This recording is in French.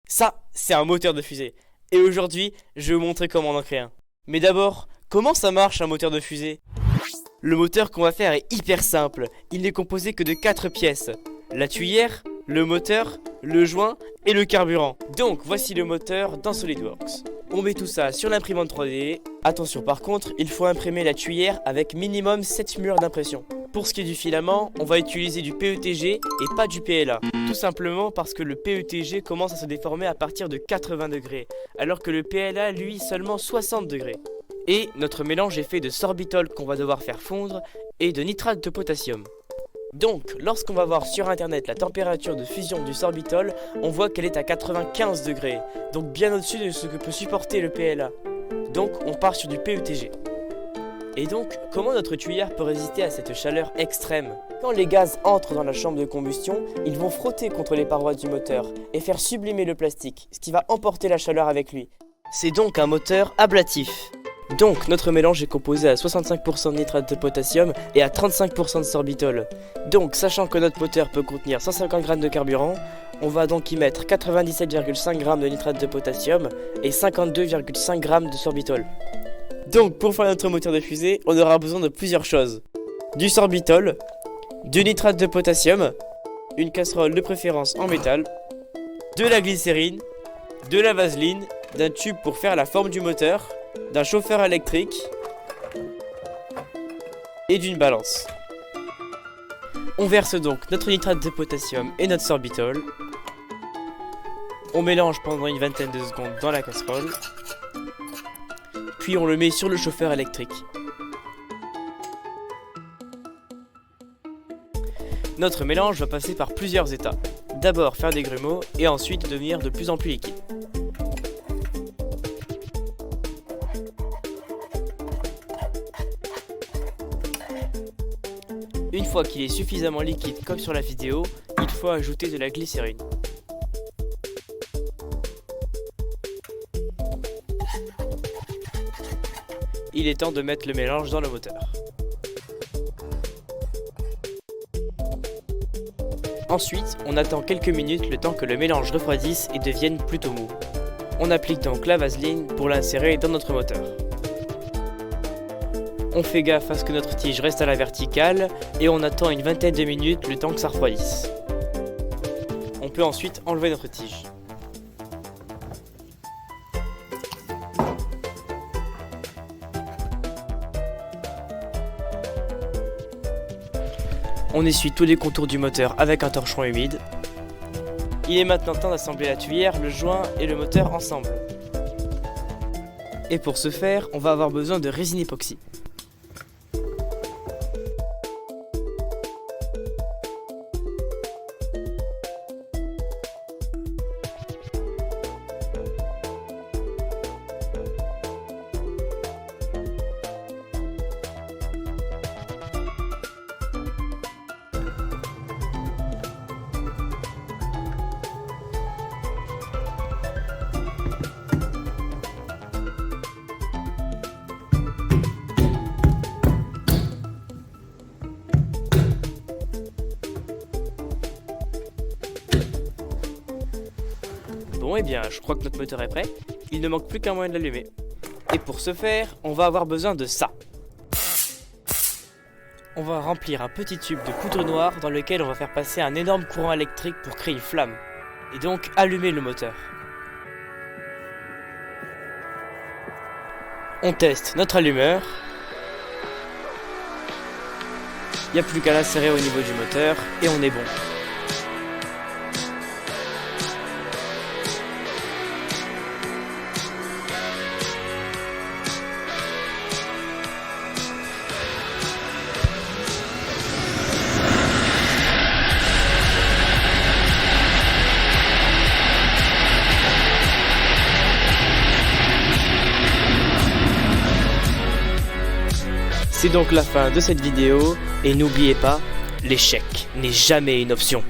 Ça, c'est un moteur de fusée. Et aujourd'hui, je vais vous montrer comment en créer un. Mais d'abord, comment ça marche un moteur de fusée? Le moteur qu'on va faire est hyper simple. Il n'est composé que de 4 pièces. La tuyère, le moteur, le joint et le carburant. Donc, voici le moteur dans SolidWorks. On met tout ça sur l'imprimante 3D. Attention par contre, il faut imprimer la tuyère avec minimum 7 murs d'impression. Pour ce qui est du filament, on va utiliser du PETG et pas du PLA. Tout simplement parce que le PETG commence à se déformer à partir de 80 degrés, alors que le PLA, lui, seulement 60 degrés. Et notre mélange est fait de sorbitol qu'on va devoir faire fondre et de nitrate de potassium. Donc, lorsqu'on va voir sur internet la température de fusion du sorbitol, on voit qu'elle est à 95 degrés, donc bien au-dessus de ce que peut supporter le PLA. Donc, on part sur du PETG. Et donc, comment notre tuyère peut résister à cette chaleur extrême? Quand les gaz entrent dans la chambre de combustion, ils vont frotter contre les parois du moteur et faire sublimer le plastique, ce qui va emporter la chaleur avec lui. C'est donc un moteur ablatif. Donc, notre mélange est composé à 65% de nitrate de potassium et à 35% de sorbitol. Donc, sachant que notre moteur peut contenir 150 g de carburant, on va donc y mettre 97,5 g de nitrate de potassium et 52,5 g de sorbitol. Donc, pour faire notre moteur de fusée, on aura besoin de plusieurs choses. Du sorbitol, du nitrate de potassium, une casserole de préférence en métal, de la glycérine, de la vaseline, d'un tube pour faire la forme du moteur, d'un chauffeur électrique et d'une balance. On verse donc notre nitrate de potassium et notre sorbitol. On mélange pendant une vingtaine de secondes dans la casserole. Puis on le met sur le chauffeur électrique. Notre mélange va passer par plusieurs étapes. D'abord faire des grumeaux et ensuite devenir de plus en plus liquide. Une fois qu'il est suffisamment liquide comme sur la vidéo, il faut ajouter de la glycérine. Il est temps de mettre le mélange dans le moteur. Ensuite, on attend quelques minutes le temps que le mélange refroidisse et devienne plutôt mou. On applique donc la vaseline pour l'insérer dans notre moteur. On fait gaffe à ce que notre tige reste à la verticale et on attend une vingtaine de minutes le temps que ça refroidisse. On peut ensuite enlever notre tige. On essuie tous les contours du moteur avec un torchon humide. Il est maintenant temps d'assembler la tuyère, le joint et le moteur ensemble. Et pour ce faire, on va avoir besoin de résine époxy. Bon, et bien, je crois que notre moteur est prêt. Il ne manque plus qu'un moyen de l'allumer. Et pour ce faire, on va avoir besoin de ça. On va remplir un petit tube de poudre noire dans lequel on va faire passer un énorme courant électrique pour créer une flamme. Et donc allumer le moteur. On teste notre allumeur. Il n'y a plus qu'à l'insérer au niveau du moteur et on est bon. C'est donc la fin de cette vidéo et n'oubliez pas, l'échec n'est jamais une option.